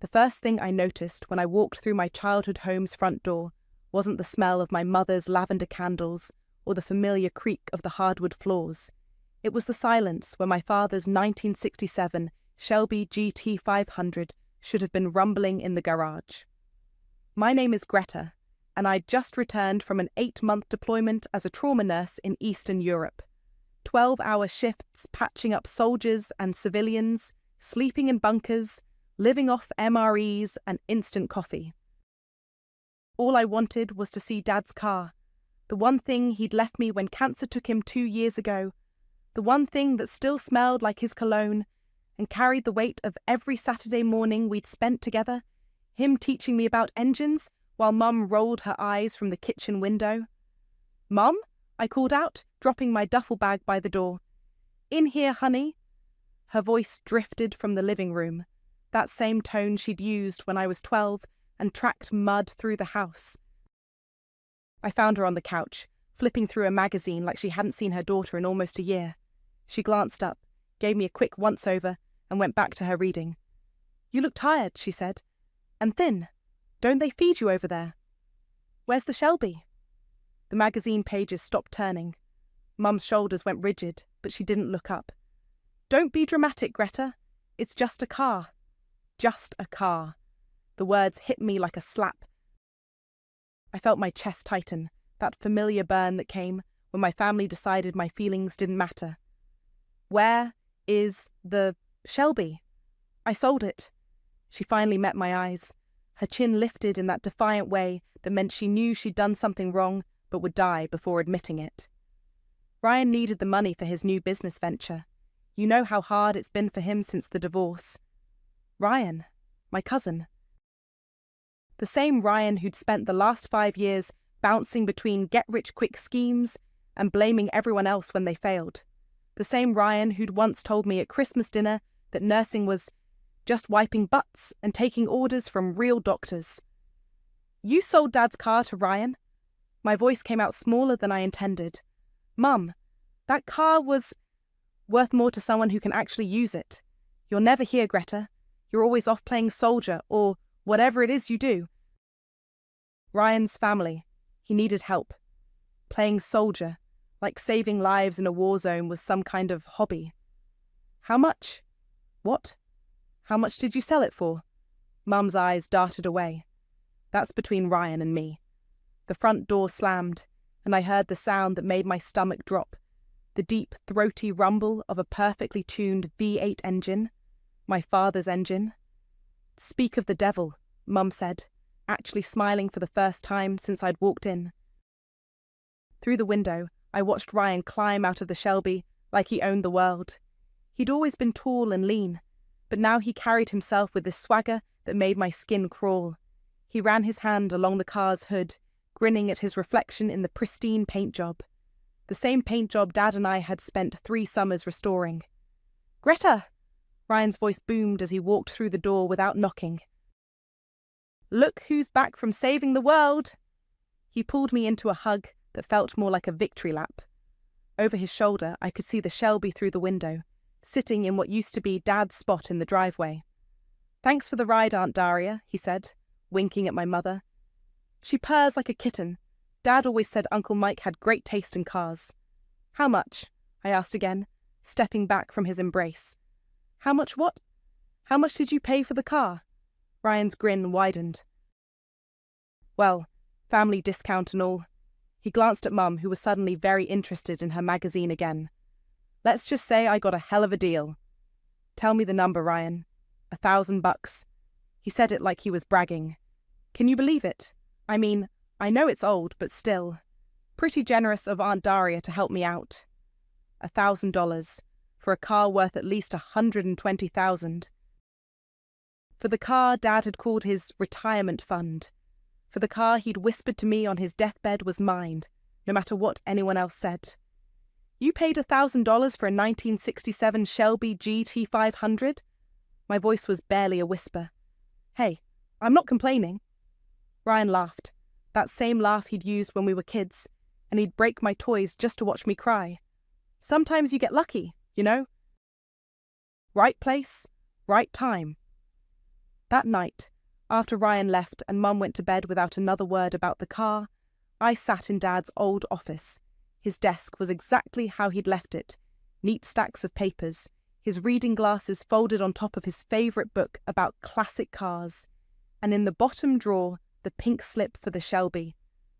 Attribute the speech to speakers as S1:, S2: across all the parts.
S1: The first thing I noticed when I walked through my childhood home's front door wasn't the smell of my mother's lavender candles or the familiar creak of the hardwood floors. It was the silence where my father's 1967 Shelby GT500 should have been rumbling in the garage. My name is Greta, and I'd just returned from an 8-month deployment as a trauma nurse in Eastern Europe. 12-hour shifts patching up soldiers and civilians, sleeping in bunkers, living off MREs and instant coffee. All I wanted was to see Dad's car, the one thing he'd left me when cancer took him 2 years ago, the one thing that still smelled like his cologne and carried the weight of every Saturday morning we'd spent together, him teaching me about engines while Mum rolled her eyes from the kitchen window. "Mum?" I called out, dropping my duffel bag by the door. "In here, honey." Her voice drifted from the living room, that same tone she'd used when I was 12 and tracked mud through the house. I found her on the couch, flipping through a magazine like she hadn't seen her daughter in almost a year. She glanced up, gave me a quick once-over, and went back to her reading. "You look tired," she said. "And thin. Don't they feed you over there?" "Where's the Shelby?" The magazine pages stopped turning. Mum's shoulders went rigid, but she didn't look up. "Don't be dramatic, Greta. It's just a car." Just a car. The words hit me like a slap. I felt my chest tighten, that familiar burn that came when my family decided my feelings didn't matter. "Where is the Shelby?" "I sold it." She finally met my eyes. Her chin lifted in that defiant way that meant she knew she'd done something wrong but would die before admitting it. "Ryan needed the money for his new business venture. You know how hard it's been for him since the divorce." "Ryan, my cousin." The same Ryan who'd spent the last 5 years bouncing between get-rich-quick schemes and blaming everyone else when they failed. The same Ryan who'd once told me at Christmas dinner that nursing was just wiping butts and taking orders from real doctors. "You sold Dad's car to Ryan?" My voice came out smaller than I intended. "Mum, that car was worth more to someone who can actually use it. You're never here, Greta. You're always off playing soldier or whatever it is you do." Ryan's family. He needed help. Playing soldier, like saving lives in a war zone, was some kind of hobby. "How much?" "What? How much did you sell it for?" Mum's eyes darted away. "That's between Ryan and me." The front door slammed, and I heard the sound that made my stomach drop, the deep, throaty rumble of a perfectly tuned V8 engine, my father's engine. "Speak of the devil," Mum said, actually smiling for the first time since I'd walked in. Through the window, I watched Ryan climb out of the Shelby like he owned the world. He'd always been tall and lean, but now he carried himself with this swagger that made my skin crawl. He ran his hand along the car's hood, grinning at his reflection in the pristine paint job. The same paint job Dad and I had spent 3 summers restoring. "Greta!" Ryan's voice boomed as he walked through the door without knocking. "Look who's back from saving the world!" He pulled me into a hug that felt more like a victory lap. Over his shoulder, I could see the Shelby through the window, sitting in what used to be Dad's spot in the driveway. "Thanks for the ride, Aunt Daria," he said, winking at my mother. "She purrs like a kitten. Dad always said Uncle Mike had great taste in cars." "How much?" I asked again, stepping back from his embrace. "How much what? How much did you pay for the car?" Ryan's grin widened. "Well, family discount and all." He glanced at Mum, who was suddenly very interested in her magazine again. "Let's just say I got a hell of a deal." "Tell me the number, Ryan." $1,000. He said it like he was bragging. Can you believe it? I mean, I know it's old, but still. Pretty generous of Aunt Daria to help me out. $1,000 for a car worth at least $120,000. For the car Dad had called his retirement fund. For the car he'd whispered to me on his deathbed was mine, no matter what anyone else said. "You paid $1,000 for a 1967 Shelby GT500? My voice was barely a whisper. "Hey, I'm not complaining." Ryan laughed, that same laugh he'd used when we were kids, and he'd break my toys just to watch me cry. "Sometimes you get lucky, you know? Right place, right time." That night, after Ryan left and Mum went to bed without another word about the car, I sat in Dad's old office. His desk was exactly how he'd left it, neat stacks of papers, his reading glasses folded on top of his favourite book about classic cars, and in the bottom drawer, the pink slip for the Shelby,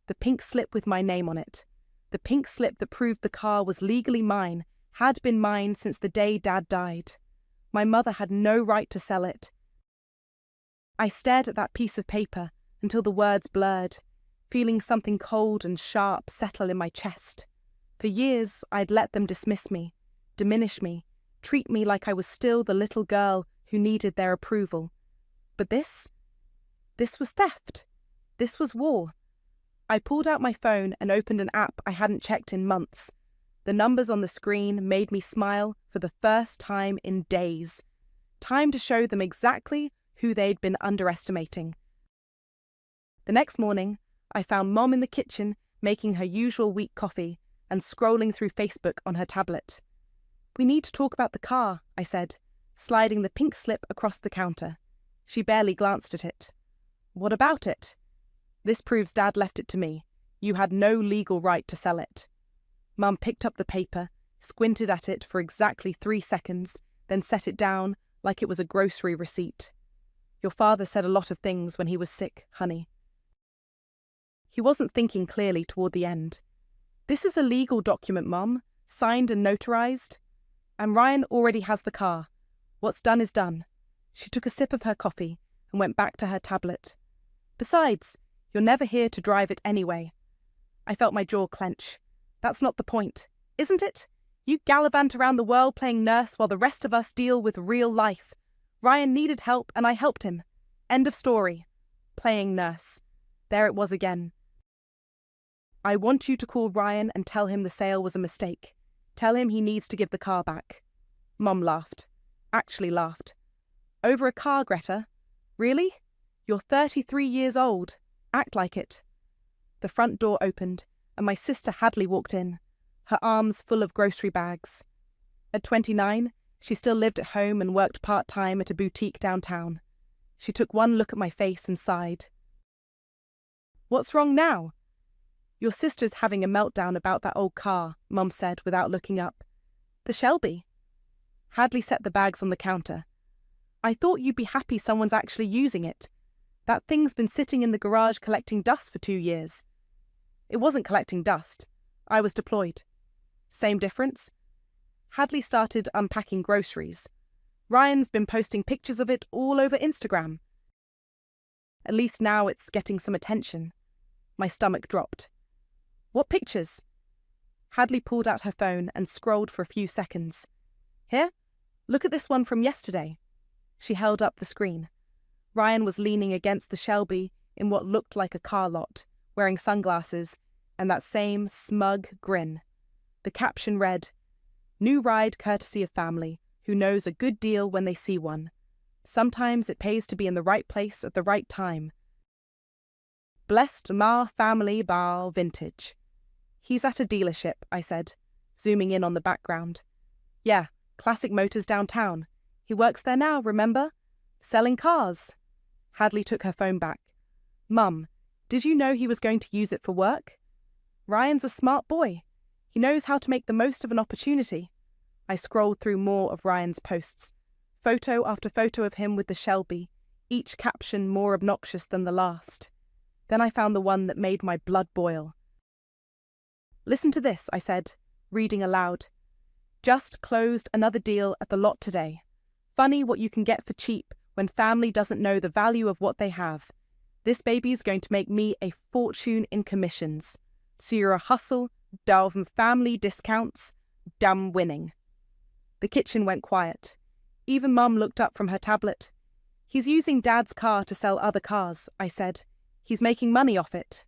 S1: the pink slip with my name on it, the pink slip that proved the car was legally mine, had been mine since the day Dad died. My mother had no right to sell it. I stared at that piece of paper until the words blurred, feeling something cold and sharp settle in my chest. For years, I'd let them dismiss me, diminish me, treat me like I was still the little girl who needed their approval. But this was theft. This was war. I pulled out my phone and opened an app I hadn't checked in months. The numbers on the screen made me smile for the first time in days. Time to show them exactly who they'd been underestimating. The next morning, I found Mom in the kitchen making her usual weak coffee and scrolling through Facebook on her tablet. "We need to talk about the car," I said, sliding the pink slip across the counter. She barely glanced at it. "What about it?" "This proves Dad left it to me. You had no legal right to sell it." Mum picked up the paper, squinted at it for exactly 3 seconds, then set it down like it was a grocery receipt. "Your father said a lot of things when he was sick, honey." He wasn't thinking clearly toward the end. "This is a legal document, Mum, signed and notarized. And Ryan already has the car. What's done is done." She took a sip of her coffee and went back to her tablet. "Besides, you're never here to drive it anyway." I felt my jaw clench. "That's not the point, isn't it? You gallivant around the world playing nurse while the rest of us deal with real life. Ryan needed help and I helped him. End of story. Playing nurse." There it was again. "I want you to call Ryan and tell him the sale was a mistake. Tell him he needs to give the car back." Mum laughed. Actually laughed. "Over a car, Greta? Really? You're 33 years old. Act like it." The front door opened, and my sister Hadley walked in, her arms full of grocery bags. At 29, she still lived at home and worked part-time at a boutique downtown. She took one look at my face and sighed. "What's wrong now?" "Your sister's having a meltdown about that old car," Mum said without looking up. "The Shelby." Hadley set the bags on the counter. "I thought you'd be happy someone's actually using it. That thing's been sitting in the garage collecting dust for 2 years." "It wasn't collecting dust. I was deployed." "Same difference?" Hadley started unpacking groceries. "Ryan's been posting pictures of it all over Instagram. At least now it's getting some attention." My stomach dropped. "What pictures?" Hadley pulled out her phone and scrolled for a few seconds. "Here, look at this one from yesterday." She held up the screen. Ryan was leaning against the Shelby in what looked like a car lot, wearing sunglasses and that same smug grin. The caption read, "New ride courtesy of family, who knows a good deal when they see one. Sometimes it pays to be in the right place at the right time. Blessed Ma Family Bar Vintage." "He's at a dealership," I said, zooming in on the background. "Yeah, Classic Motors downtown. He works there now, remember? Selling cars." Hadley took her phone back. "Mum, did you know he was going to use it for work? Ryan's a smart boy. He knows how to make the most of an opportunity." I scrolled through more of Ryan's posts. Photo after photo of him with the Shelby, each caption more obnoxious than the last. Then I found the one that made my blood boil. "Listen to this," I said, reading aloud. "Just closed another deal at the lot today. Funny what you can get for cheap when family doesn't know the value of what they have. This baby's going to make me a fortune in commissions. So you're a hustle, Dalvin family discounts, damn winning." The kitchen went quiet. Even Mum looked up from her tablet. "He's using Dad's car to sell other cars," I said. "He's making money off it."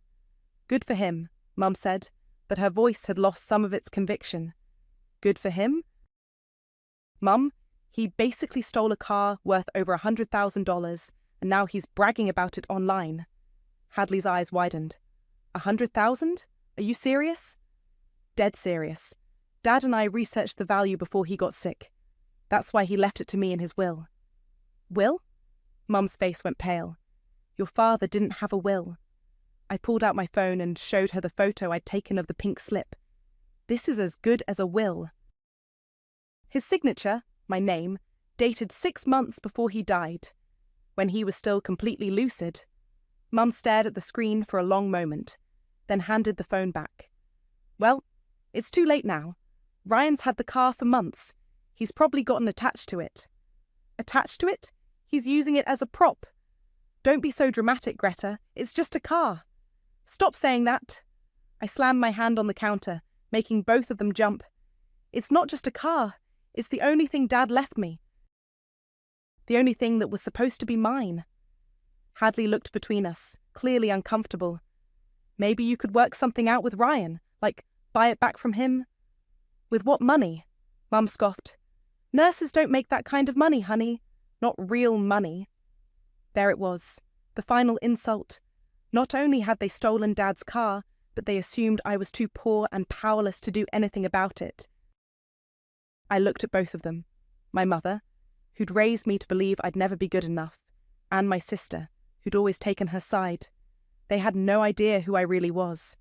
S1: "Good for him," Mum said, but her voice had lost some of its conviction. "Good for him?" "Mum, he basically stole a car worth over $100,000, and now he's bragging about it online." Hadley's eyes widened. "100,000? Are you serious?" "Dead serious. Dad and I researched the value before he got sick. That's why he left it to me in his will." "Will?" Mum's face went pale. Your father didn't have a will. I pulled out my phone and showed her the photo I'd taken of the pink slip. This is as good as a will. His signature, my name, dated 6 months before he died, when he was still completely lucid. Mum stared at the screen for a long moment, then handed the phone back. Well, it's too late now. Ryan's had the car for months. He's probably gotten attached to it. Attached to it? He's using it as a prop. Don't be so dramatic, Greta. It's just a car. Stop saying that. I slammed my hand on the counter, making both of them jump. It's not just a car. It's the only thing Dad left me. The only thing that was supposed to be mine. Hadley looked between us, clearly uncomfortable. Maybe you could work something out with Ryan, like buy it back from him. With what money? Mum scoffed. Nurses don't make that kind of money, honey. Not real money. There it was, the final insult. Not only had they stolen Dad's car, but they assumed I was too poor and powerless to do anything about it. I looked at both of them. My mother, who'd raised me to believe I'd never be good enough, and my sister, who'd always taken her side. They had no idea who I really was,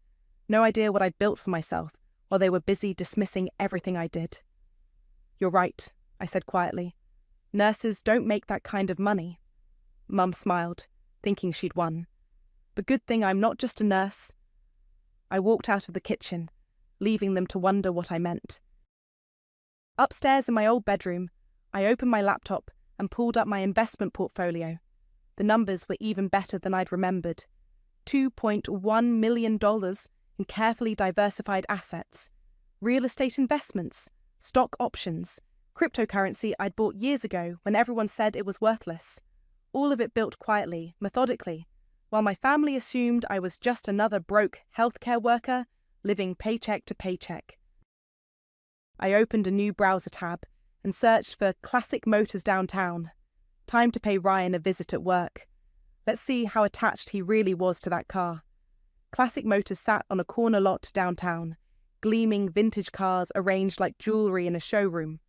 S1: no idea what I'd built for myself, while they were busy dismissing everything I did. You're right, I said quietly. Nurses don't make that kind of money. Mum smiled, thinking she'd won. But good thing I'm not just a nurse. I walked out of the kitchen, leaving them to wonder what I meant. Upstairs in my old bedroom, I opened my laptop and pulled up my investment portfolio. The numbers were even better than I'd remembered. $2.1 million in carefully diversified assets, real estate investments, stock options, cryptocurrency I'd bought years ago when everyone said it was worthless. All of it built quietly, methodically, while my family assumed I was just another broke healthcare worker living paycheck to paycheck. I opened a new browser tab and searched for Classic Motors downtown. Time to pay Ryan a visit at work. Let's see how attached he really was to that car. Classic Motors sat on a corner lot downtown, gleaming vintage cars arranged like jewellery in a showroom.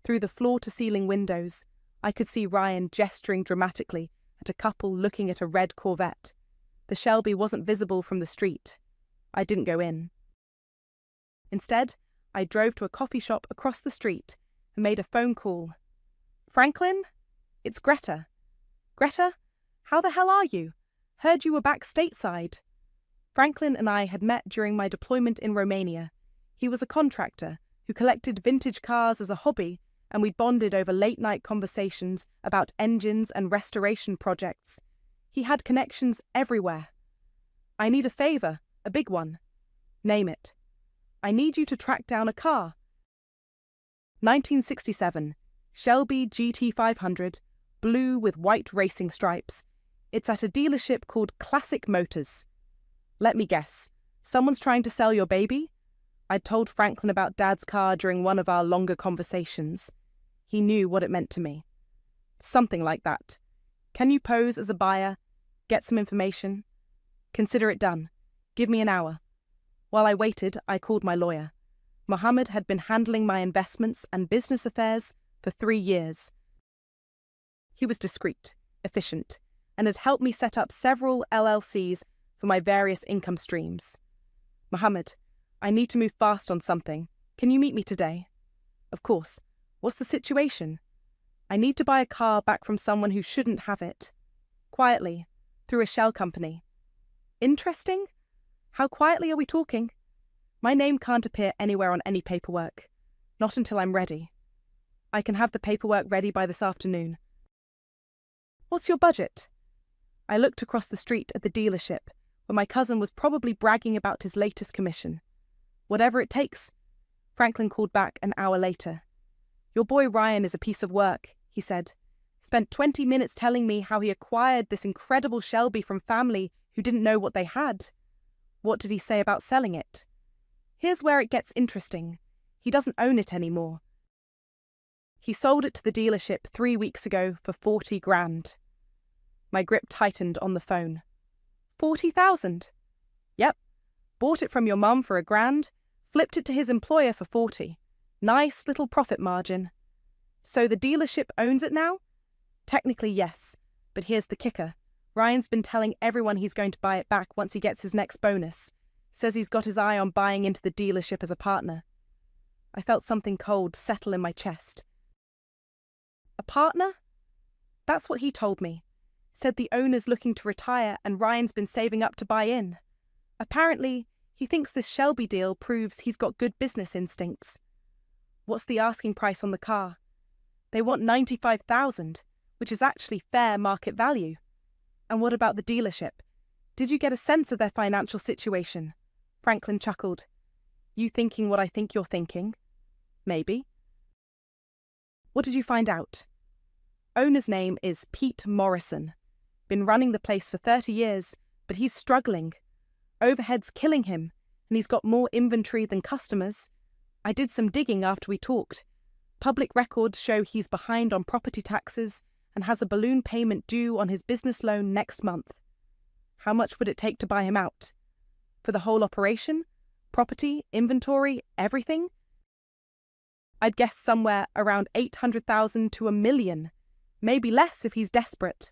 S1: Through the floor-to-ceiling windows, I could see Ryan gesturing dramatically at a couple looking at a red Corvette. The Shelby wasn't visible from the street. I didn't go in. Instead, I drove to a coffee shop across the street and made a phone call. Franklin? It's Greta. Greta? How the hell are you? Heard you were back stateside. Franklin and I had met during my deployment in Romania. He was a contractor who collected vintage cars as a hobby, and we'd bonded over late-night conversations about engines and restoration projects. He had connections everywhere. I need a favour, a big one. Name it. I need you to track down a car. 1967, Shelby GT500, blue with white racing stripes. It's at a dealership called Classic Motors. Let me guess, someone's trying to sell your baby? I'd told Franklin about Dad's car during one of our longer conversations. He knew what it meant to me. Something like that. Can you pose as a buyer? Get some information? Consider it done. Give me an hour. While I waited, I called my lawyer. Mohammed had been handling my investments and business affairs for 3 years. He was discreet, efficient, and had helped me set up several LLCs for my various income streams. Mohammed, I need to move fast on something. Can you meet me today? Of course. What's the situation? I need to buy a car back from someone who shouldn't have it. Quietly, through a shell company. Interesting? How quietly are we talking? My name can't appear anywhere on any paperwork. Not until I'm ready. I can have the paperwork ready by this afternoon. What's your budget? I looked across the street at the dealership, where my cousin was probably bragging about his latest commission. Whatever it takes. Franklin called back an hour later. Your boy Ryan is a piece of work, he said. Spent 20 minutes telling me how he acquired this incredible Shelby from family who didn't know what they had. What did he say about selling it? Here's where it gets interesting. He doesn't own it anymore. He sold it to the dealership 3 weeks ago for 40 grand. My grip tightened on the phone. 40,000? Yep. Bought it from your mum for $1,000, flipped it to his employer for 40. Nice little profit margin. So the dealership owns it now? Technically, yes, But here's the kicker. Ryan's been telling everyone he's going to buy it back once he gets his next bonus. Says he's got his eye on buying into the dealership as a partner. I felt something cold settle in my chest. A partner? That's what he told me. Said the owner's looking to retire and Ryan's been saving up to buy in. Apparently, he thinks this Shelby deal proves he's got good business instincts. What's the asking price on the car? They want $95,000, which is actually fair market value. And what about the dealership? Did you get a sense of their financial situation? Franklin chuckled. You thinking what I think you're thinking? Maybe. What did you find out? Owner's name is Pete Morrison. Been running the place for 30 years, but he's struggling. Overhead's killing him, and he's got more inventory than customers. I did some digging after we talked. Public records show he's behind on property taxes and has a balloon payment due on his business loan next month. How much would it take to buy him out? For the whole operation? Property, inventory, everything? I'd guess somewhere around $800,000 to $1 million. Maybe less if he's desperate.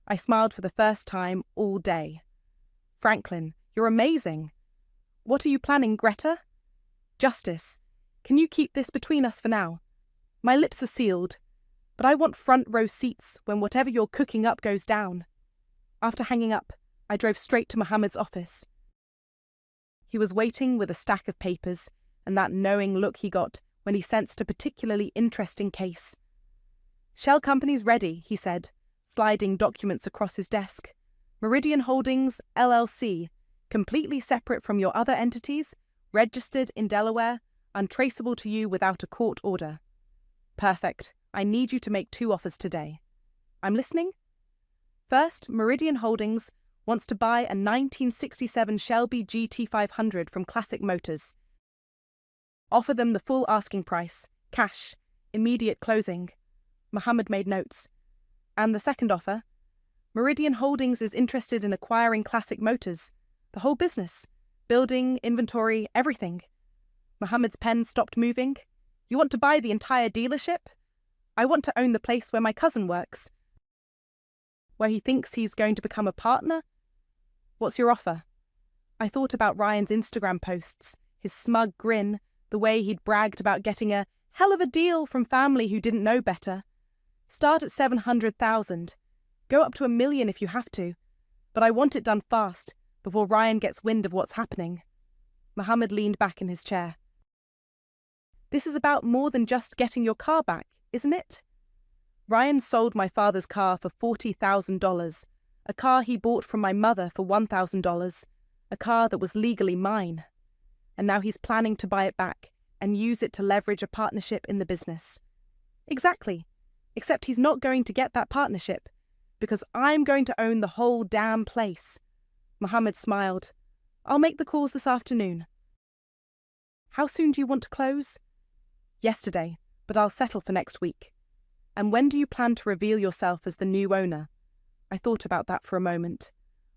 S1: I smiled for the first time all day. Franklin, you're amazing. What are you planning, Greta? Justice, can you keep this between us for now? My lips are sealed, but I want front row seats when whatever you're cooking up goes down. After hanging up, I drove straight to Mohammed's office. He was waiting with a stack of papers and that knowing look he got when he sensed a particularly interesting case. Shell Company's ready, he said, sliding documents across his desk. Meridian Holdings, LLC, completely separate from your other entities, registered in Delaware, untraceable to you without a court order. Perfect. I need you to make 2 offers today. I'm listening. First, Meridian Holdings wants to buy a 1967 Shelby GT500 from Classic Motors. Offer them the full asking price, cash, immediate closing. Mohammed made notes. And the second offer? Meridian Holdings is interested in acquiring Classic Motors. The whole business. Building, inventory, everything. Mohammed's pen stopped moving. You want to buy the entire dealership? I want to own the place where my cousin works. Where he thinks he's going to become a partner? What's your offer? I thought about Ryan's Instagram posts, his smug grin, the way he'd bragged about getting a hell of a deal from family who didn't know better. Start at $700,000. Go up to $1 million if you have to. But I want it done fast, before Ryan gets wind of what's happening. Mohammed leaned back in his chair. This is about more than just getting your car back, isn't it? Ryan sold my father's car for $40,000, a car he bought from my mother for $1,000, a car that was legally mine. And now he's planning to buy it back and use it to leverage a partnership in the business. Exactly, except he's not going to get that partnership, because I'm going to own the whole damn place. Mohammed smiled. I'll make the calls this afternoon. How soon do you want to close? Yesterday, but I'll settle for next week. And when do you plan to reveal yourself as the new owner? I thought about that for a moment.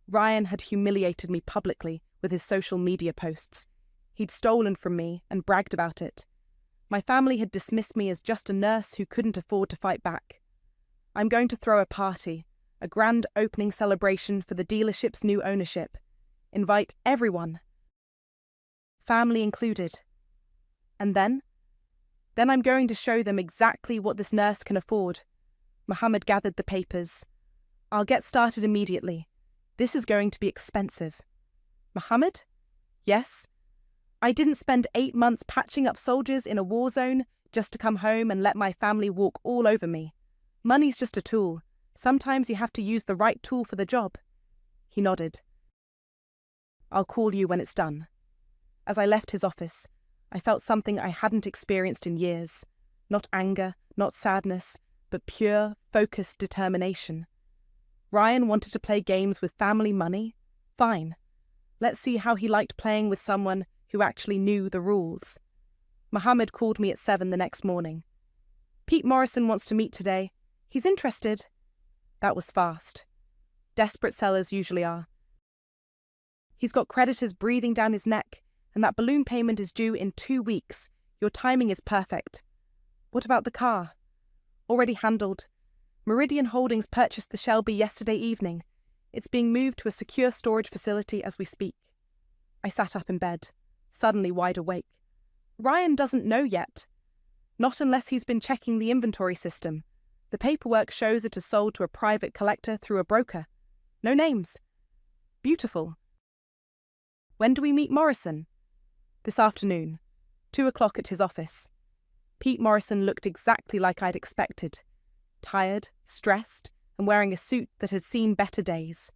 S1: Ryan had humiliated me publicly with his social media posts. He'd stolen from me and bragged about it. My family had dismissed me as just a nurse who couldn't afford to fight back. I'm going to throw a party, a grand opening celebration for the dealership's new ownership. Invite everyone. Family included. And then? Then I'm going to show them exactly what this nurse can afford. Mohammed gathered the papers. I'll get started immediately. This is going to be expensive. Mohammed? Yes? I didn't spend 8 months patching up soldiers in a war zone just to come home and let my family walk all over me. Money's just a tool. Sometimes you have to use the right tool for the job. He nodded. I'll call you when it's done. As I left his office, I felt something I hadn't experienced in years. Not anger, not sadness, but pure, focused determination. Ryan wanted to play games with family money? Fine. Let's see how he liked playing with someone who actually knew the rules. Mohammed called me at 7 the next morning. Pete Morrison wants to meet today. He's interested. That was fast. Desperate sellers usually are. He's got creditors breathing down his neck, and that balloon payment is due in 2 weeks. Your timing is perfect. What about the car? Already handled. Meridian Holdings purchased the Shelby yesterday evening. It's being moved to a secure storage facility as we speak. I sat up in bed, suddenly wide awake. Ryan doesn't know yet. Not unless he's been checking the inventory system. The paperwork shows it is sold to a private collector through a broker. No names. Beautiful. When do we meet Morrison? This afternoon, 2 o'clock at his office. Pete Morrison looked exactly like I'd expected. Tired, stressed, and wearing a suit that had seen better days.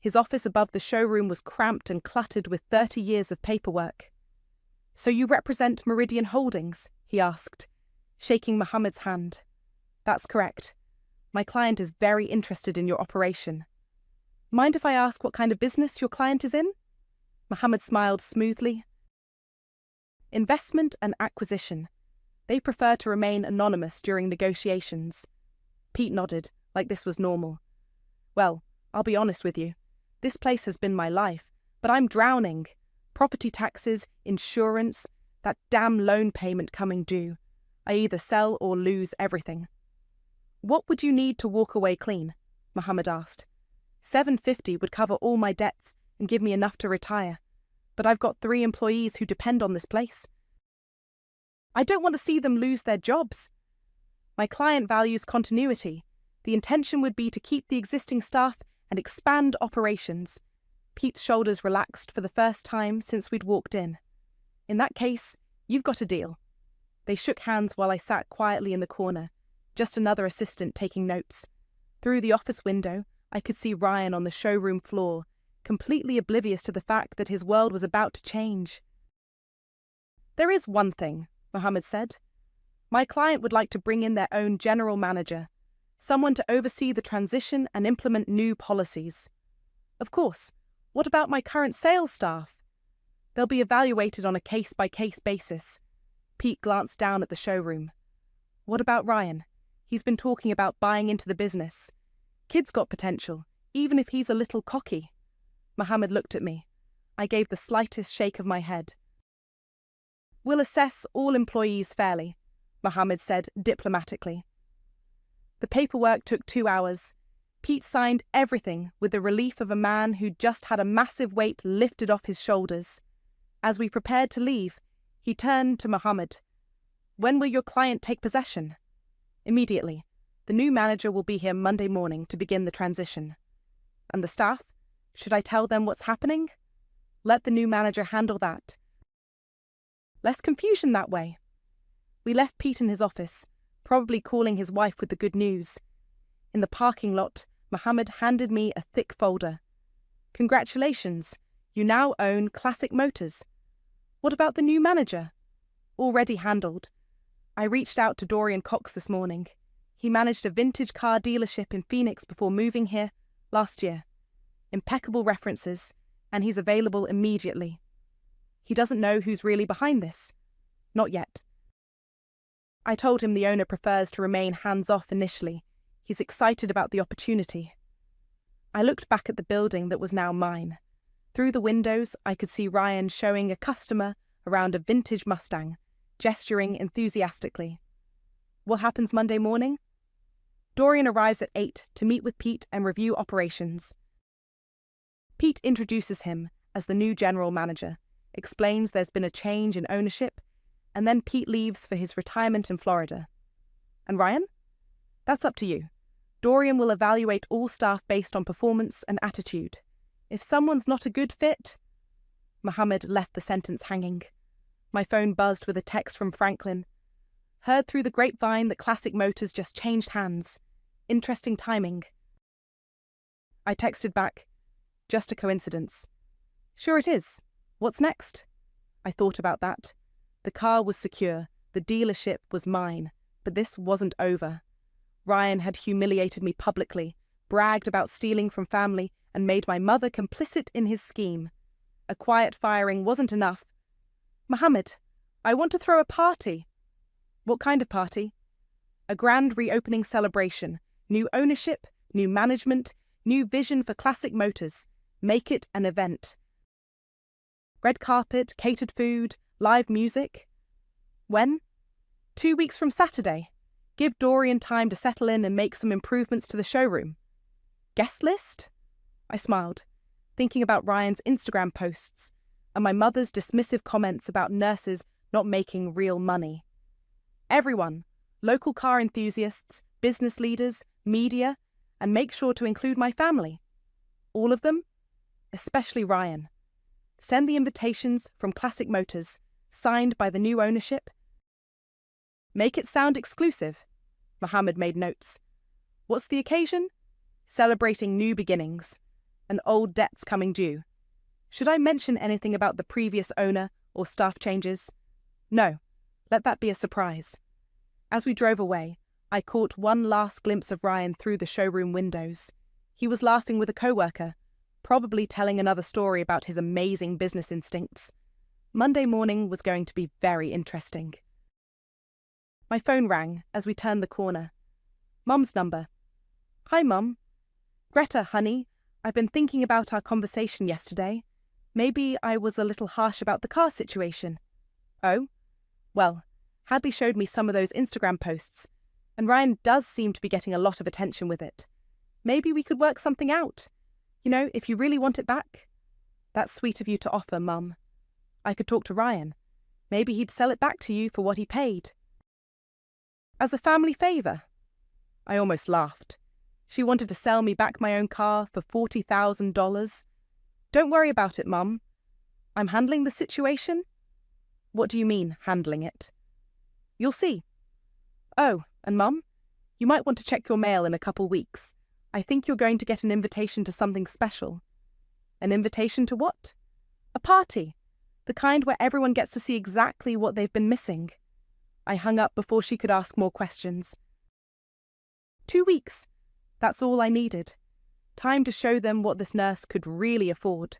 S1: His office above the showroom was cramped and cluttered with 30 years of paperwork. "So you represent Meridian Holdings?" he asked, shaking Mohammed's hand. "That's correct. My client is very interested in your operation." "Mind if I ask what kind of business your client is in?" Mohammed smiled smoothly. "Investment and acquisition. They prefer to remain anonymous during negotiations." Pete nodded, like this was normal. "Well, I'll be honest with you. This place has been my life, but I'm drowning. Property taxes, insurance, that damn loan payment coming due. I either sell or lose everything." "What would you need to walk away clean?" Mohammed asked. $750 would cover all my debts and give me enough to retire. But I've got 3 employees who depend on this place. I don't want to see them lose their jobs. My client values continuity. The intention would be to keep the existing staff and expand operations. Pete's shoulders relaxed for the first time since we'd walked in. "In that case, you've got a deal." They shook hands while I sat quietly in the corner, just another assistant taking notes. Through the office window, I could see Ryan on the showroom floor, completely oblivious to the fact that his world was about to change. "There is one thing," Mohammed said. "My client would like to bring in their own general manager, someone to oversee the transition and implement new policies." "Of course. What about my current sales staff?" "They'll be evaluated on a case-by-case basis." Pete glanced down at the showroom. "What about Ryan? He's been talking about buying into the business. Kid's got potential, even if he's a little cocky." Mohammed looked at me. I gave the slightest shake of my head. "We'll assess all employees fairly," Mohammed said diplomatically. The paperwork took 2 hours. Pete signed everything with the relief of a man who'd just had a massive weight lifted off his shoulders. As we prepared to leave, he turned to Mohammed. "When will your client take possession?" "Immediately. The new manager will be here Monday morning to begin the transition." "And the staff? Should I tell them what's happening?" "Let the new manager handle that. Less confusion that way." We left Pete in his office, probably calling his wife with the good news. In the parking lot, Mohammed handed me a thick folder. "Congratulations, you now own Classic Motors." "What about the new manager?" "Already handled. I reached out to Dorian Cox this morning. He managed a vintage car dealership in Phoenix before moving here last year. Impeccable references, and he's available immediately. He doesn't know who's really behind this. Not yet. I told him the owner prefers to remain hands-off initially. He's excited about the opportunity." I looked back at the building that was now mine. Through the windows, I could see Ryan showing a customer around a vintage Mustang, gesturing enthusiastically. "What happens Monday morning?" "Dorian arrives at 8 to meet with Pete and review operations." Pete introduces him as the new general manager, explains there's been a change in ownership, and then Pete leaves for his retirement in Florida. "And Ryan?" "That's up to you. Dorian will evaluate all staff based on performance and attitude. If someone's not a good fit..." Mohammed left the sentence hanging. My phone buzzed with a text from Franklin. "Heard through the grapevine that Classic Motors just changed hands. Interesting timing." I texted back, "Just a coincidence." "Sure it is. What's next?" I thought about that. The car was secure, the dealership was mine, but this wasn't over. Ryan had humiliated me publicly, bragged about stealing from family, and made my mother complicit in his scheme. A quiet firing wasn't enough. "Mohammed, I want to throw a party." "What kind of party?" "A grand reopening celebration. New ownership, new management, new vision for Classic Motors. Make it an event. Red carpet, catered food, live music." "When?" 2 weeks from Saturday. Give Dorian time to settle in and make some improvements to the showroom. Guest list? I smiled, thinking about Ryan's Instagram posts and my mother's dismissive comments about nurses not making real money. Everyone, local car enthusiasts, business leaders, media, and make sure to include my family. All of them, especially Ryan. Send the invitations from Classic Motors, signed by the new ownership. Make it sound exclusive. Mohammed made notes. What's the occasion? Celebrating new beginnings, and old debts coming due. Should I mention anything about the previous owner or staff changes? No, let that be a surprise. As we drove away, I caught one last glimpse of Ryan through the showroom windows. He was laughing with a coworker, probably telling another story about his amazing business instincts. Monday morning was going to be very interesting. My phone rang as we turned the corner. Mum's number. Hi, Mum. Greta, honey, I've been thinking about our conversation yesterday. Maybe I was a little harsh about the car situation. Oh? Well, Hadley showed me some of those Instagram posts, and Ryan does seem to be getting a lot of attention with it. Maybe we could work something out. You know, if you really want it back. That's sweet of you to offer, Mum. I could talk to Ryan. Maybe he'd sell it back to you for what he paid. As a family favour? I almost laughed. She wanted to sell me back my own car for $40,000. Don't worry about it, Mum. I'm handling the situation. What do you mean, handling it? You'll see. Oh, and Mum, you might want to check your mail in a couple weeks. I think you're going to get an invitation to something special. An invitation to what? A party. The kind where everyone gets to see exactly what they've been missing. I hung up before she could ask more questions. 2 weeks. That's all I needed. Time to show them what this nurse could really afford.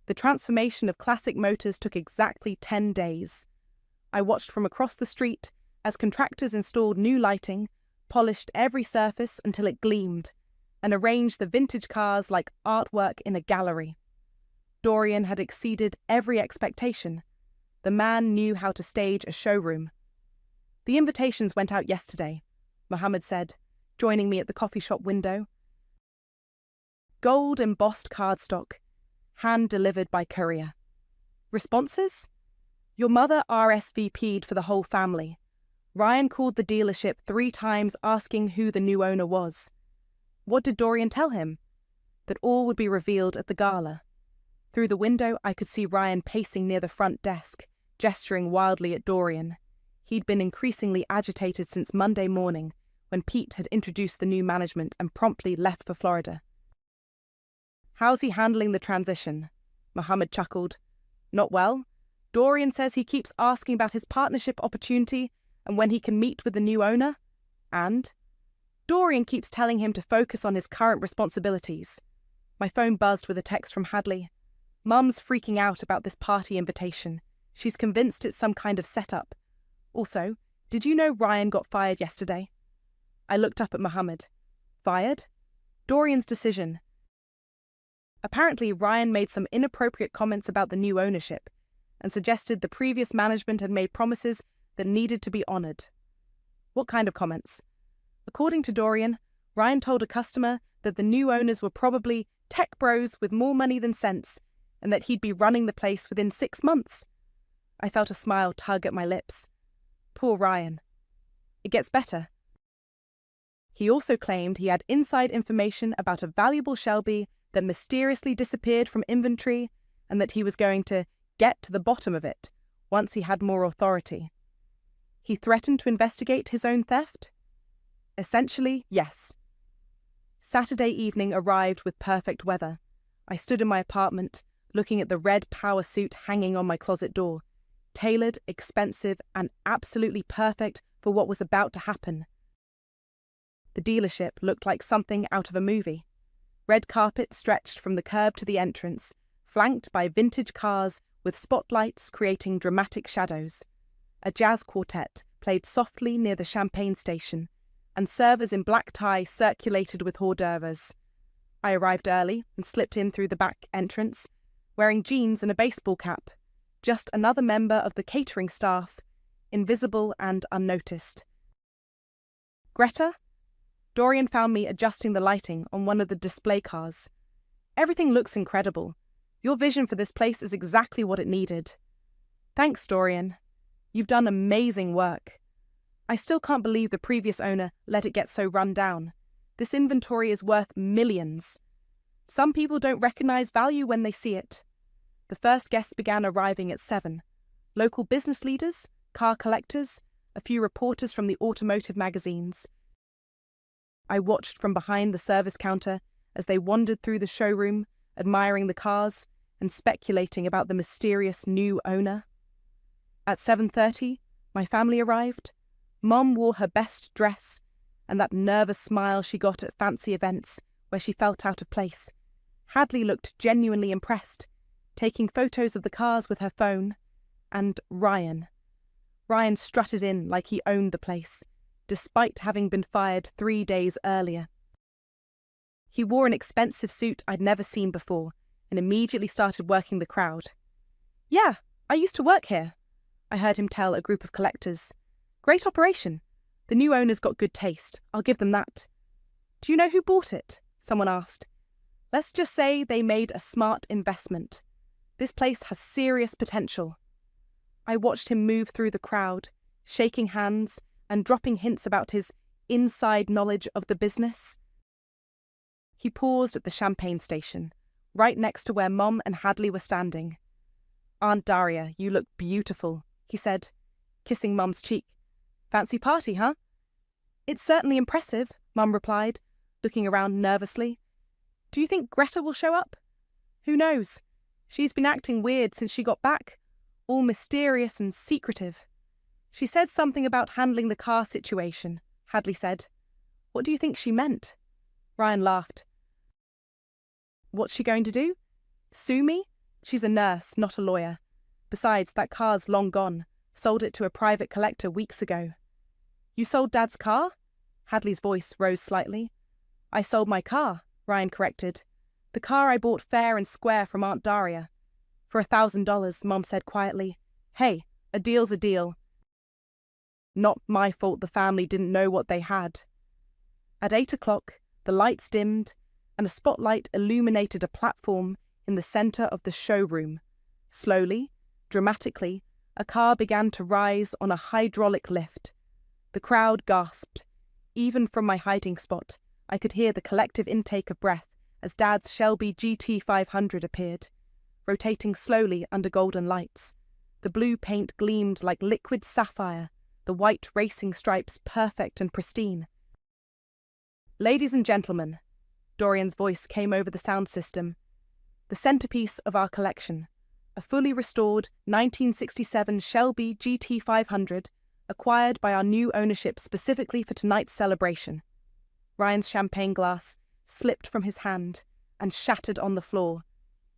S1: The transformation of Classic Motors took exactly 10 days. I watched from across the street as contractors installed new lighting, polished every surface until it gleamed, and arranged the vintage cars like artwork in a gallery. Dorian had exceeded every expectation. The man knew how to stage a showroom. The invitations went out yesterday, Mohammed said, joining me at the coffee shop window. Gold embossed cardstock, hand-delivered by courier. Responses? Your mother RSVP'd for the whole family. Ryan called the dealership 3 times asking who the new owner was. What did Dorian tell him? That all would be revealed at the gala. Through the window, I could see Ryan pacing near the front desk, gesturing wildly at Dorian. He'd been increasingly agitated since Monday morning, when Pete had introduced the new management and promptly left for Florida. How's he handling the transition? Mohammed chuckled. Not well. Dorian says he keeps asking about his partnership opportunity and when he can meet with the new owner. And Dorian keeps telling him to focus on his current responsibilities. My phone buzzed with a text from Hadley. Mum's freaking out about this party invitation. She's convinced it's some kind of setup. Also, did you know Ryan got fired yesterday? I looked up at Mohammed. Fired? Dorian's decision. Apparently, Ryan made some inappropriate comments about the new ownership and suggested the previous management had made promises that needed to be honoured. What kind of comments? According to Dorian, Ryan told a customer that the new owners were probably tech bros with more money than sense and that he'd be running the place within 6 months. I felt a smile tug at my lips. Poor Ryan. It gets better. He also claimed he had inside information about a valuable Shelby that mysteriously disappeared from inventory and that he was going to get to the bottom of it once he had more authority. He threatened to investigate his own theft? Essentially, yes. Saturday evening arrived with perfect weather. I stood in my apartment, looking at the red power suit hanging on my closet door, tailored, expensive, and absolutely perfect for what was about to happen. The dealership looked like something out of a movie. Red carpet stretched from the curb to the entrance, flanked by vintage cars with spotlights creating dramatic shadows. A jazz quartet played softly near the champagne station, and servers in black tie circulated with hors d'oeuvres. I arrived early and slipped in through the back entrance, wearing jeans and a baseball cap, just another member of the catering staff, invisible and unnoticed. Greta? Dorian found me adjusting the lighting on one of the display cars. Everything looks incredible. Your vision for this place is exactly what it needed. Thanks, Dorian. You've done amazing work. I still can't believe the previous owner let it get so run down. This inventory is worth millions. Some people don't recognize value when they see it. The first guests began arriving at 7. Local business leaders, car collectors, a few reporters from the automotive magazines. I watched from behind the service counter as they wandered through the showroom, admiring the cars and speculating about the mysterious new owner. At 7:30, my family arrived. Mom wore her best dress and that nervous smile she got at fancy events where she felt out of place. Hadley looked genuinely impressed, taking photos of the cars with her phone. And Ryan strutted in like he owned the place, despite having been fired 3 days earlier. He wore an expensive suit I'd never seen before and immediately started working the crowd. "Yeah, I used to work here," I heard him tell a group of collectors. "Great operation. The new owner's got good taste, I'll give them that." "Do you know who bought it?" someone asked. "Let's just say they made a smart investment. This place has serious potential." I watched him move through the crowd, shaking hands and dropping hints about his inside knowledge of the business. He paused at the champagne station, right next to where Mom and Hadley were standing. "Aunt Daria, you look beautiful," he said, kissing Mom's cheek. "Fancy party, huh?" "It's certainly impressive," Mum replied, looking around nervously. "Do you think Greta will show up?" "Who knows? She's been acting weird since she got back, all mysterious and secretive." "She said something about handling the car situation," Hadley said. "What do you think she meant?" Ryan laughed. "What's she going to do? Sue me? She's a nurse, not a lawyer. Besides, that car's long gone. Sold it to a private collector weeks ago." "You sold Dad's car?" Hadley's voice rose slightly. "I sold my car," Ryan corrected. "The car I bought fair and square from Aunt Daria. For $1,000, Mom said quietly. Hey, a deal's a deal. Not my fault the family didn't know what they had." At 8 o'clock, the lights dimmed and a spotlight illuminated a platform in the center of the showroom. Slowly, dramatically, a car began to rise on a hydraulic lift. The crowd gasped. Even from my hiding spot, I could hear the collective intake of breath as Dad's Shelby GT500 appeared, rotating slowly under golden lights. The blue paint gleamed like liquid sapphire, the white racing stripes perfect and pristine. "Ladies and gentlemen," Dorian's voice came over the sound system, "the centerpiece of our collection, a fully restored 1967 Shelby GT500 acquired by our new ownership specifically for tonight's celebration." Ryan's champagne glass slipped from his hand and shattered on the floor.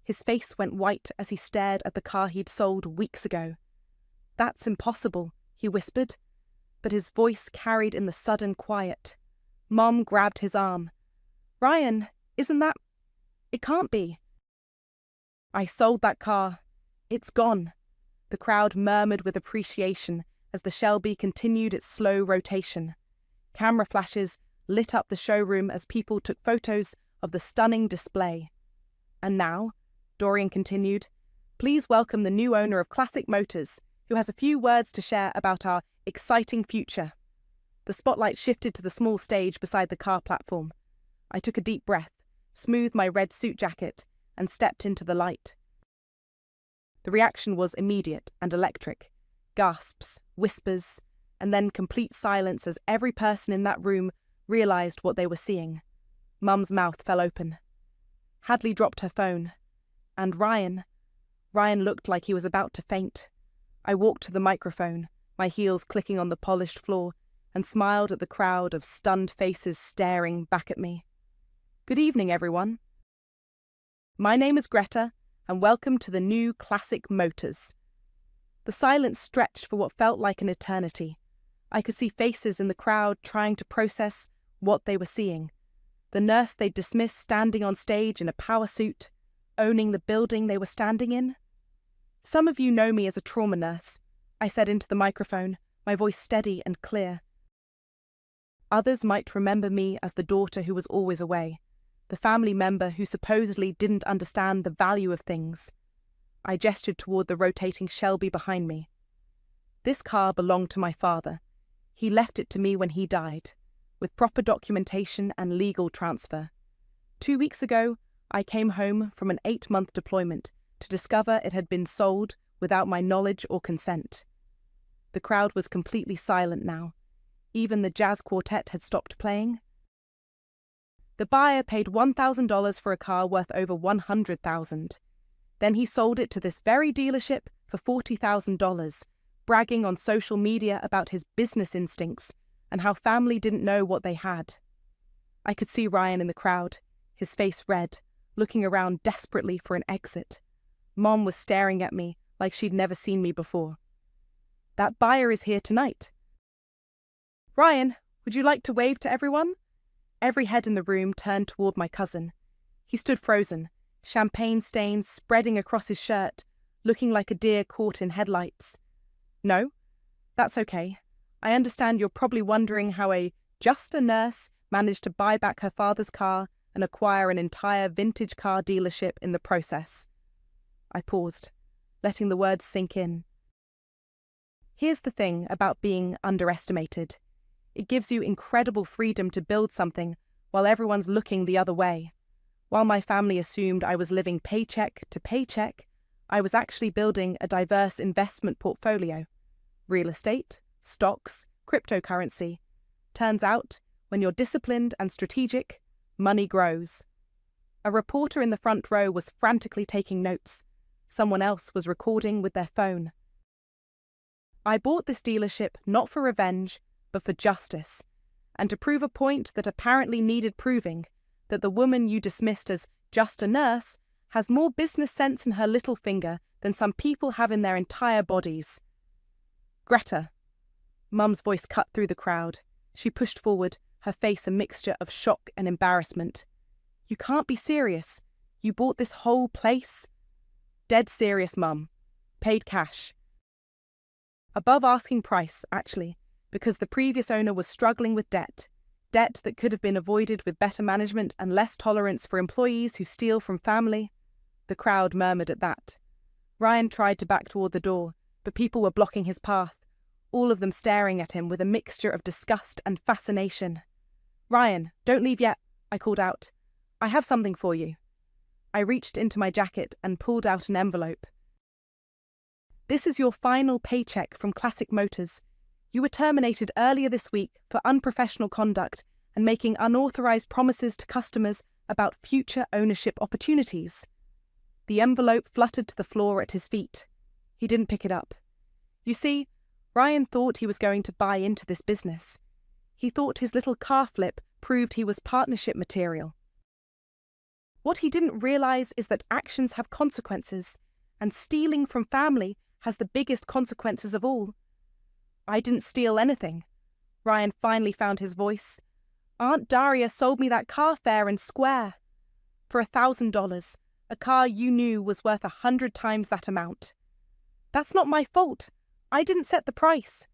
S1: His face went white as he stared at the car he'd sold weeks ago. "That's impossible," he whispered, but his voice carried in the sudden quiet. Mom grabbed his arm. "Ryan, isn't that... It can't be." "I sold that car. It's gone." The crowd murmured with appreciation as the Shelby continued its slow rotation. Camera flashes lit up the showroom as people took photos of the stunning display. "And now," Dorian continued, "please welcome the new owner of Classic Motors, who has a few words to share about our exciting future." The spotlight shifted to the small stage beside the car platform. I took a deep breath, smoothed my red suit jacket, and stepped into the light. The reaction was immediate and electric. Gasps, whispers, and then complete silence as every person in that room realized what they were seeing. Mum's mouth fell open. Hadley dropped her phone. And Ryan looked like he was about to faint. I walked to the microphone, my heels clicking on the polished floor, and smiled at the crowd of stunned faces staring back at me. "Good evening, everyone. My name is Greta, and welcome to the new Classic Motors." The silence stretched for what felt like an eternity. I could see faces in the crowd trying to process what they were seeing. The nurse they'd dismissed standing on stage in a power suit, owning the building they were standing in. "Some of you know me as a trauma nurse," I said into the microphone, my voice steady and clear. Others might remember me as the daughter who was always away, the family member who supposedly didn't understand the value of things. I gestured toward the rotating Shelby behind me. This car belonged to my father. He left it to me when he died, with proper documentation and legal transfer. 2 weeks ago, I came home from an 8-month deployment to discover it had been sold without my knowledge or consent. The crowd was completely silent now. Even the jazz quartet had stopped playing. The buyer paid $1,000 for a car worth over $100,000. Then he sold it to this very dealership for $40,000, bragging on social media about his business instincts and how family didn't know what they had. I could see Ryan in the crowd, his face red, looking around desperately for an exit. Mom was staring at me like she'd never seen me before. That buyer is here tonight. Ryan, would you like to wave to everyone? Every head in the room turned toward my cousin. He stood frozen, champagne stains spreading across his shirt, looking like a deer caught in headlights. No, that's okay. I understand you're probably wondering how just a nurse managed to buy back her father's car and acquire an entire vintage car dealership in the process. I paused, letting the words sink in. Here's the thing about being underestimated. It gives you incredible freedom to build something while everyone's looking the other way. While my family assumed I was living paycheck to paycheck, I was actually building a diverse investment portfolio. Real estate, stocks, cryptocurrency. Turns out, when you're disciplined and strategic, money grows. A reporter in the front row was frantically taking notes. Someone else was recording with their phone. I bought this dealership not for revenge, but for justice, and to prove a point that apparently needed proving, that the woman you dismissed as just a nurse has more business sense in her little finger than some people have in their entire bodies. Greta. Mum's voice cut through the crowd. She pushed forward, her face a mixture of shock and embarrassment. You can't be serious. You bought this whole place? Dead serious, Mum. Paid cash. Above asking price, actually, because the previous owner was struggling with debt that could have been avoided with better management and less tolerance for employees who steal from family. The crowd murmured at that. Ryan tried to back toward the door, but people were blocking his path, all of them staring at him with a mixture of disgust and fascination. Ryan, don't leave yet, I called out. I have something for you. I reached into my jacket and pulled out an envelope. This is your final paycheck from Classic Motors. You were terminated earlier this week for unprofessional conduct and making unauthorized promises to customers about future ownership opportunities. The envelope fluttered to the floor at his feet. He didn't pick it up. You see, Ryan thought he was going to buy into this business. He thought his little car flip proved he was partnership material. What he didn't realize is that actions have consequences, and stealing from family has the biggest consequences of all. I didn't steal anything. Ryan finally found his voice. Aunt Daria sold me that car fair and square. For $1,000, a car you knew was worth 100 times that amount. That's not my fault. I didn't set the price.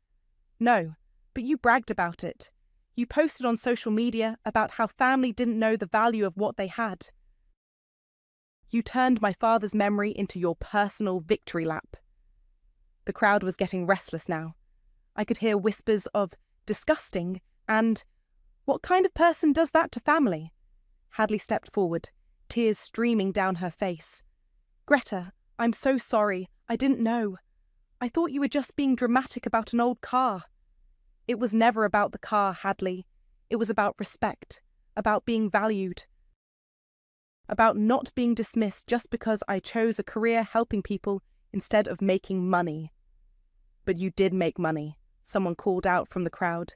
S1: No, but you bragged about it. You posted on social media about how family didn't know the value of what they had. You turned my father's memory into your personal victory lap. The crowd was getting restless now. I could hear whispers of disgusting and what kind of person does that to family? Hadley stepped forward, tears streaming down her face. Greta, I'm so sorry. I didn't know. I thought you were just being dramatic about an old car. It was never about the car, Hadley. It was about respect, about being valued, about not being dismissed just because I chose a career helping people instead of making money. But you did make money, someone called out from the crowd.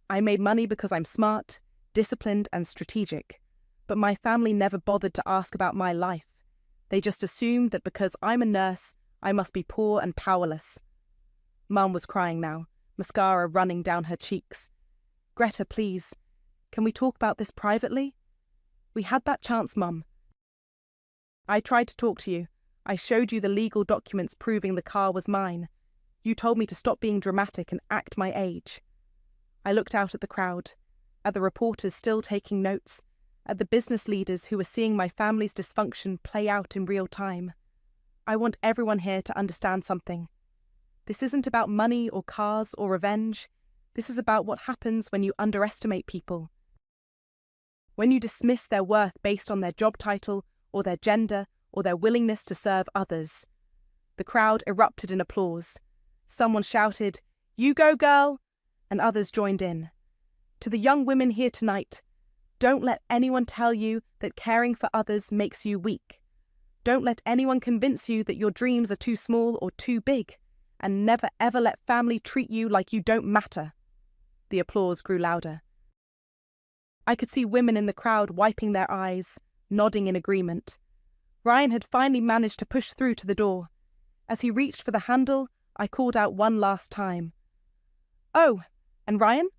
S1: I made money because I'm smart, disciplined and strategic, but my family never bothered to ask about my life. They just assumed that because I'm a nurse, I must be poor and powerless. Mum was crying now, mascara running down her cheeks. Greta, please, can we talk about this privately? We had that chance, Mum. I tried to talk to you. I showed you the legal documents proving the car was mine. You told me to stop being dramatic and act my age. I looked out at the crowd. at the reporters still taking notes, at the business leaders who were seeing my family's dysfunction play out in real time. I want everyone here to understand something. This isn't about money or cars or revenge. This is about what happens when you underestimate people. When you dismiss their worth based on their job title or their gender or their willingness to serve others. The crowd erupted in applause. Someone shouted, "You go, girl!" and others joined in. To the young women here tonight, don't let anyone tell you that caring for others makes you weak. Don't let anyone convince you that your dreams are too small or too big, and never ever let family treat you like you don't matter. The applause grew louder. I could see women in the crowd wiping their eyes, nodding in agreement. Ryan had finally managed to push through to the door. As he reached for the handle, I called out one last time. "Oh, and Ryan?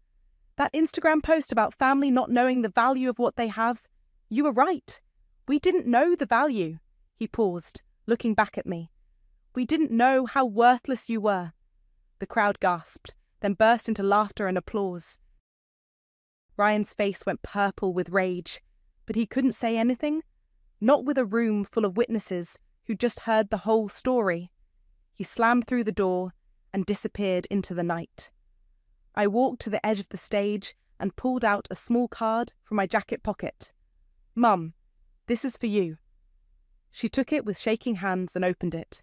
S1: That Instagram post about family not knowing the value of what they have, you were right. We didn't know the value." He paused, looking back at me. "We didn't know how worthless you were." The crowd gasped, then burst into laughter and applause. Ryan's face went purple with rage, but he couldn't say anything, not with a room full of witnesses who just heard the whole story. He slammed through the door and disappeared into the night. I walked to the edge of the stage and pulled out a small card from my jacket pocket. "Mum, this is for you." She took it with shaking hands and opened it.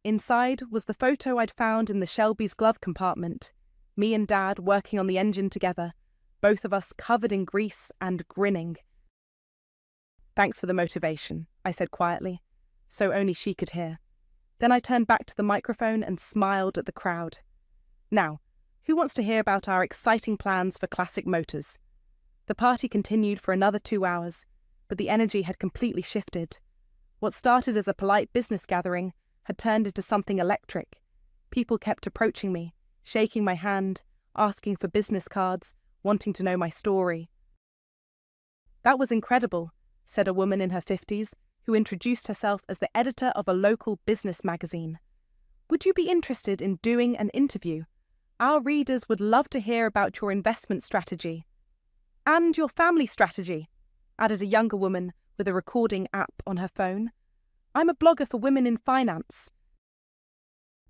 S1: Inside was the photo I'd found in the Shelby's glove compartment, me and Dad working on the engine together, both of us covered in grease and grinning. "Thanks for the motivation," I said quietly, so only she could hear. Then I turned back to the microphone and smiled at the crowd. "Now, who wants to hear about our exciting plans for Classic Motors?" The party continued for another 2 hours, but the energy had completely shifted. What started as a polite business gathering had turned into something electric. People kept approaching me, shaking my hand, asking for business cards, wanting to know my story. "That was incredible," said a woman in her 50s, who introduced herself as the editor of a local business magazine. "Would you be interested in doing an interview? Our readers would love to hear about your investment strategy." "And your family strategy," added a younger woman with a recording app on her phone. "I'm a blogger for women in finance."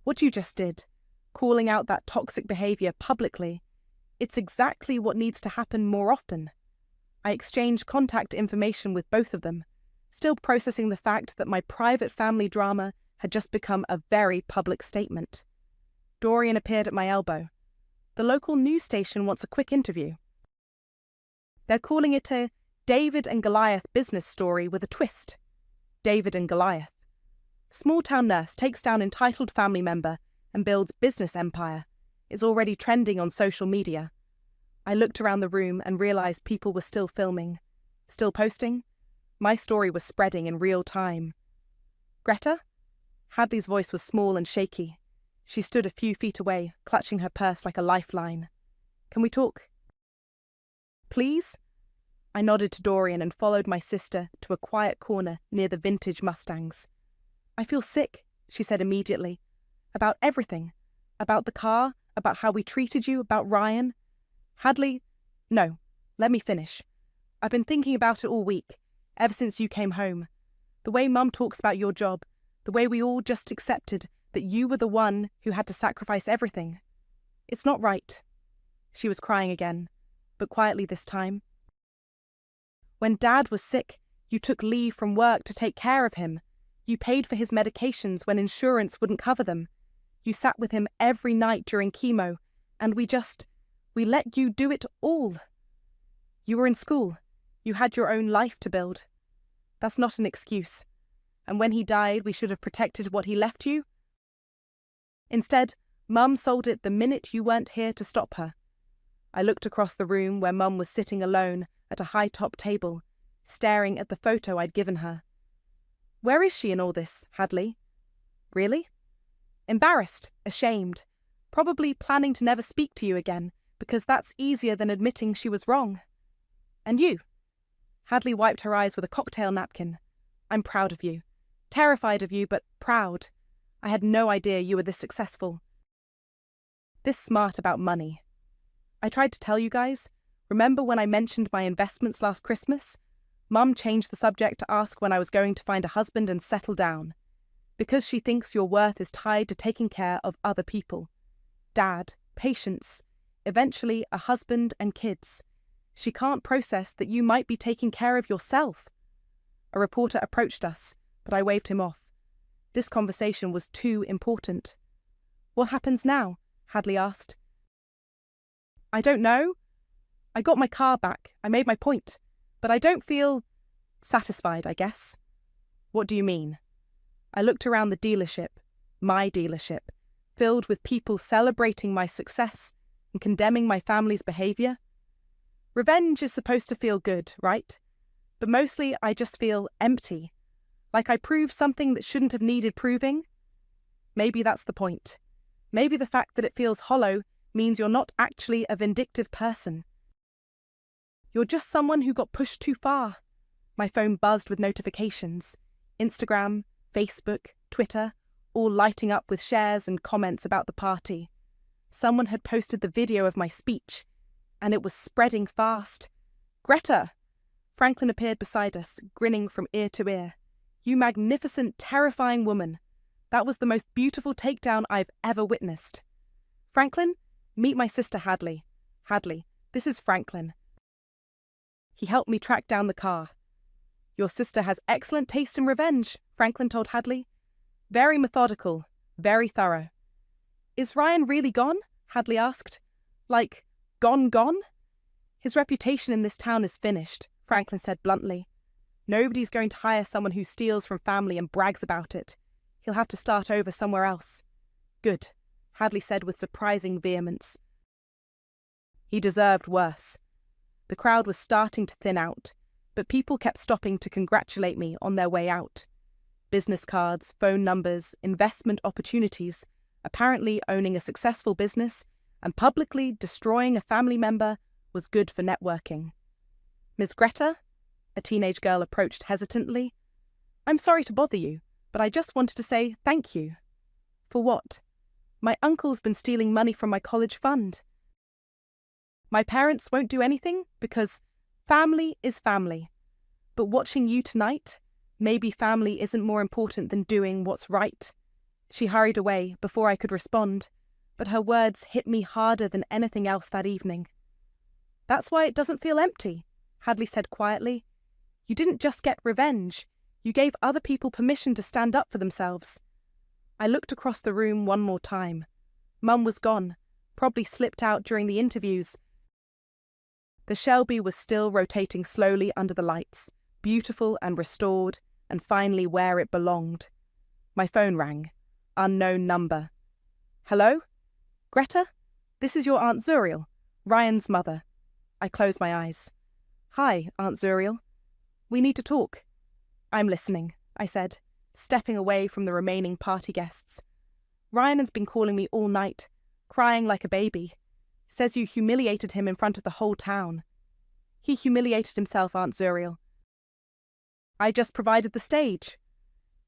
S1: What you just did, calling out that toxic behaviour publicly, it's exactly what needs to happen more often. I exchanged contact information with both of them, still processing the fact that my private family drama had just become a very public statement. Dorian appeared at my elbow. "The local news station wants a quick interview. They're calling it a David and Goliath business story with a twist." David and Goliath. Small-town nurse takes down entitled family member and builds business empire. Is already trending on social media. I looked around the room and realised people were still filming. Still posting? My story was spreading in real time. "Greta?" Hadley's voice was small and shaky. She stood a few feet away, clutching her purse like a lifeline. "Can we talk?" "Please?" I nodded to Dorian and followed my sister to a quiet corner near the vintage Mustangs. "I feel sick," she said immediately. "About everything. About the car, about how we treated you, about Ryan." "Hadley, no, let me finish. I've been thinking about it all week, ever since you came home. The way Mum talks about your job, the way we all just accepted that you were the one who had to sacrifice everything. It's not right." She was crying again, but quietly this time. "When Dad was sick, you took leave from work to take care of him. You paid for his medications when insurance wouldn't cover them. You sat with him every night during chemo, and we let you do it all. You were in school. You had your own life to build. That's not an excuse. And when he died, we should have protected what he left you. Instead, Mum sold it the minute you weren't here to stop her." I looked across the room where Mum was sitting alone at a high-top table, staring at the photo I'd given her. "Where is she in all this, Hadley?" "Really?" "Embarrassed, ashamed, probably planning to never speak to you again, because that's easier than admitting she was wrong. And you?" Hadley wiped her eyes with a cocktail napkin. "I'm proud of you. Terrified of you, but proud. I had no idea you were this successful. This smart about money. I tried to tell you guys, Remember when I mentioned my investments last Christmas? Mum changed the subject to ask when I was going to find a husband and settle down. Because she thinks your worth is tied to taking care of other people. Dad, patience, eventually a husband and kids. She can't process that you might be taking care of yourself. A reporter approached us, but I waved him off. This conversation was too important. What happens now? Hadley asked. I don't know. I got my car back. I made my point. But I don't feel satisfied, I guess. What do you mean? I looked around the dealership, my dealership, filled with people celebrating my success and condemning my family's behaviour. Revenge is supposed to feel good, right? But mostly I just feel empty, like I proved something that shouldn't have needed proving. Maybe that's the point. Maybe the fact that it feels hollow means you're not actually a vindictive person. You're just someone who got pushed too far. My phone buzzed with notifications. Instagram, Facebook, Twitter, all lighting up with shares and comments about the party. Someone had posted the video of my speech, and it was spreading fast. Greta! Franklin appeared beside us, grinning from ear to ear. You magnificent, terrifying woman. That was the most beautiful takedown I've ever witnessed. Franklin, meet my sister Hadley. Hadley, this is Franklin. He helped me track down the car. Your sister has excellent taste in revenge, Franklin told Hadley. Very methodical, very thorough. Is Ryan really gone? Hadley asked. Like, gone? His reputation in this town is finished, Franklin said bluntly. Nobody's going to hire someone who steals from family and brags about it. He'll have to start over somewhere else. Good, Hadley said with surprising vehemence. He deserved worse. The crowd was starting to thin out, but people kept stopping to congratulate me on their way out. Business cards, phone numbers, investment opportunities, apparently owning a successful business and publicly destroying a family member was good for networking. Ms. Greta? A teenage girl approached hesitantly. I'm sorry to bother you, but I just wanted to say thank you. For what? My uncle's been stealing money from my college fund. My parents won't do anything because family is family. But watching you tonight, maybe family isn't more important than doing what's right. She hurried away before I could respond, but her words hit me harder than anything else that evening. That's why it doesn't feel empty, Hadley said quietly. You didn't just get revenge, you gave other people permission to stand up for themselves. I looked across the room one more time. Mum was gone, probably slipped out during the interviews. The Shelby was still rotating slowly under the lights, beautiful and restored, and finally where it belonged. My phone rang. Unknown number. Hello? Greta? This is your Aunt Zuriel, Ryan's mother. I closed my eyes. Hi, Aunt Zuriel. We need to talk. I'm listening, I said, stepping away from the remaining party guests. Ryan has been calling me all night, crying like a baby. Says you humiliated him in front of the whole town. He humiliated himself, Aunt Zuriel. I just provided the stage.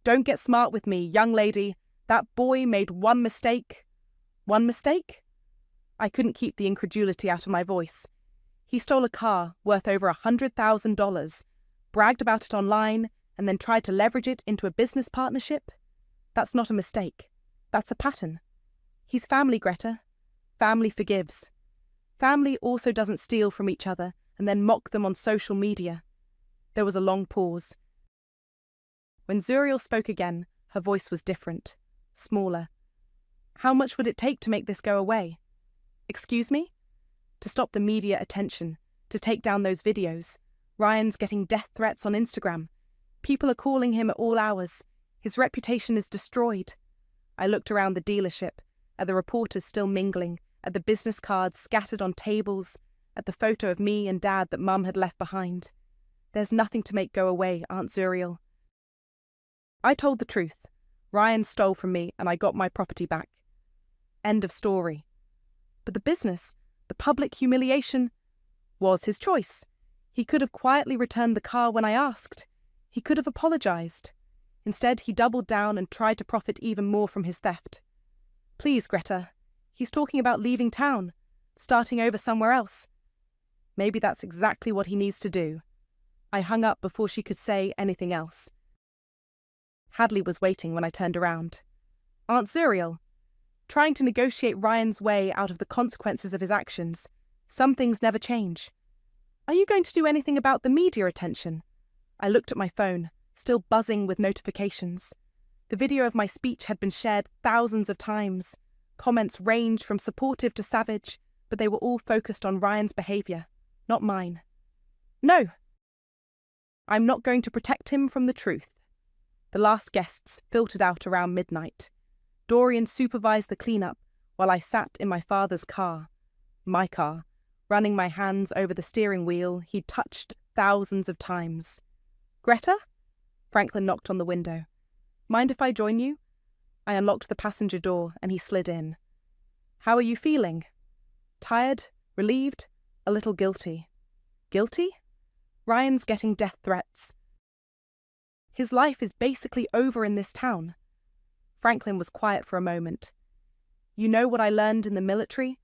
S1: Don't get smart with me, young lady. That boy made one mistake. One mistake? I couldn't keep the incredulity out of my voice. He stole a car worth over $100,000, bragged about it online, and then tried to leverage it into a business partnership. That's not a mistake. That's a pattern. He's family, Greta. Family forgives. Family also doesn't steal from each other and then mock them on social media. There was a long pause. When Zuriel spoke again, her voice was different, smaller. How much would it take to make this go away? Excuse me? To stop the media attention, to take down those videos. Ryan's getting death threats on Instagram. People are calling him at all hours. His reputation is destroyed. I looked around the dealership, at the reporters still mingling, at the business cards scattered on tables, at the photo of me and Dad that Mum had left behind. There's nothing to make go away, Aunt Zuriel. I told the truth. Ryan stole from me and I got my property back. End of story. But the business, the public humiliation, was his choice. He could have quietly returned the car when I asked. He could have apologized. Instead, he doubled down and tried to profit even more from his theft. Please, Greta. He's talking about leaving town, starting over somewhere else. Maybe that's exactly what he needs to do. I hung up before she could say anything else. Hadley was waiting when I turned around. Aunt Zuriel, trying to negotiate Ryan's way out of the consequences of his actions. Some things never change. Are you going to do anything about the media attention? I looked at my phone, still buzzing with notifications. The video of my speech had been shared thousands of times. Comments ranged from supportive to savage, but they were all focused on Ryan's behaviour, not mine. No. I'm not going to protect him from the truth. The last guests filtered out around midnight. Dorian supervised the cleanup while I sat in my father's car, my car, running my hands over the steering wheel he'd touched thousands of times. Greta? Franklin knocked on the window. Mind if I join you? I unlocked the passenger door and he slid in. How are you feeling? Tired? Relieved? A little guilty. Guilty? Ryan's getting death threats. His life is basically over in this town. Franklin was quiet for a moment. You know what I learned in the military?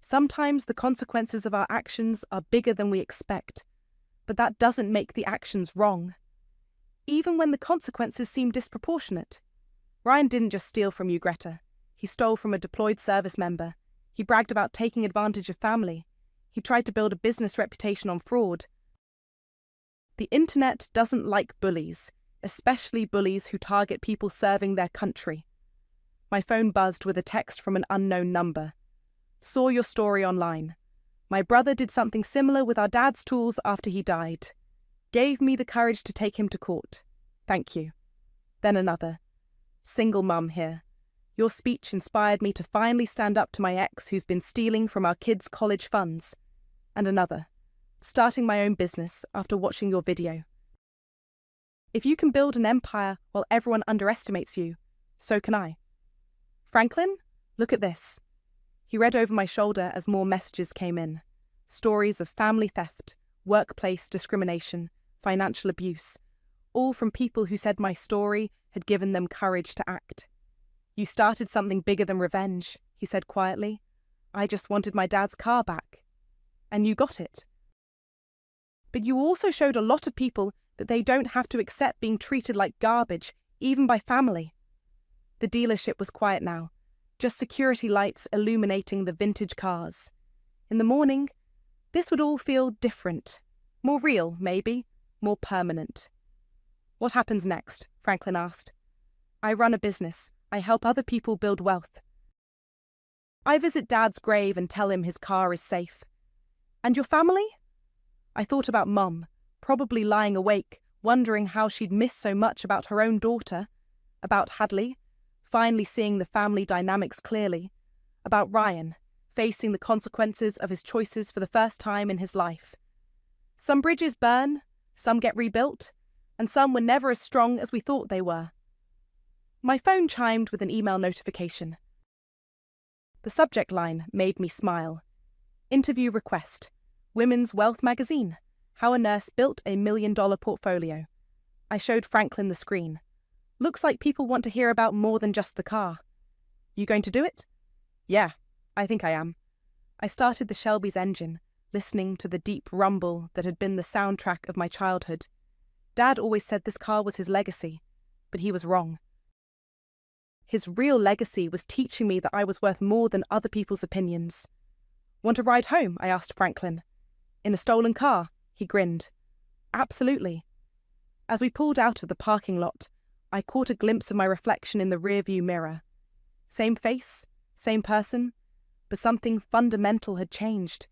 S1: Sometimes the consequences of our actions are bigger than we expect, but that doesn't make the actions wrong. Even when the consequences seem disproportionate. Ryan didn't just steal from you, Greta. He stole from a deployed service member. He bragged about taking advantage of family. He tried to build a business reputation on fraud. The internet doesn't like bullies, especially bullies who target people serving their country. My phone buzzed with a text from an unknown number. Saw your story online. My brother did something similar with our dad's tools after he died. Gave me the courage to take him to court. Thank you. Then another. Single mum here. Your speech inspired me to finally stand up to my ex who's been stealing from our kids' college funds. And another. Starting my own business after watching your video. If you can build an empire while everyone underestimates you, so can I. Franklin, look at this. He read over my shoulder as more messages came in. Stories of family theft, workplace discrimination, financial abuse, all from people who said my story had given them courage to act. You started something bigger than revenge, he said quietly. I just wanted my dad's car back. And you got it. But you also showed a lot of people that they don't have to accept being treated like garbage, even by family. The dealership was quiet now, just security lights illuminating the vintage cars. In the morning, this would all feel different. More real, maybe. More permanent. What happens next? Franklin asked. I run a business. I help other people build wealth. I visit Dad's grave and tell him his car is safe. And your family? I thought about Mum, probably lying awake, wondering how she'd missed so much about her own daughter, about Hadley, finally seeing the family dynamics clearly, about Ryan, facing the consequences of his choices for the first time in his life. Some bridges burn, some get rebuilt, and some were never as strong as we thought they were. My phone chimed with an email notification. The subject line made me smile. Interview request. Women's Wealth magazine. How a nurse built a $1 million portfolio. I showed Franklin the screen. Looks like people want to hear about more than just the car. You going to do it? Yeah, I think I am. I started the Shelby's engine, listening to the deep rumble that had been the soundtrack of my childhood. Dad always said this car was his legacy, but he was wrong. His real legacy was teaching me that I was worth more than other people's opinions. Want a ride home? I asked Franklin. In a stolen car? He grinned. Absolutely. As we pulled out of the parking lot, I caught a glimpse of my reflection in the rearview mirror. Same face, same person, but something fundamental had changed.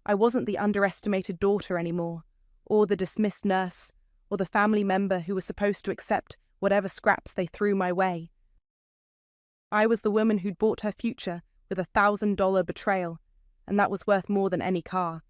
S1: I wasn't the underestimated daughter anymore, or the dismissed nurse, or the family member who was supposed to accept whatever scraps they threw my way. I was the woman who'd bought her future with $1,000 betrayal, and that was worth more than any car.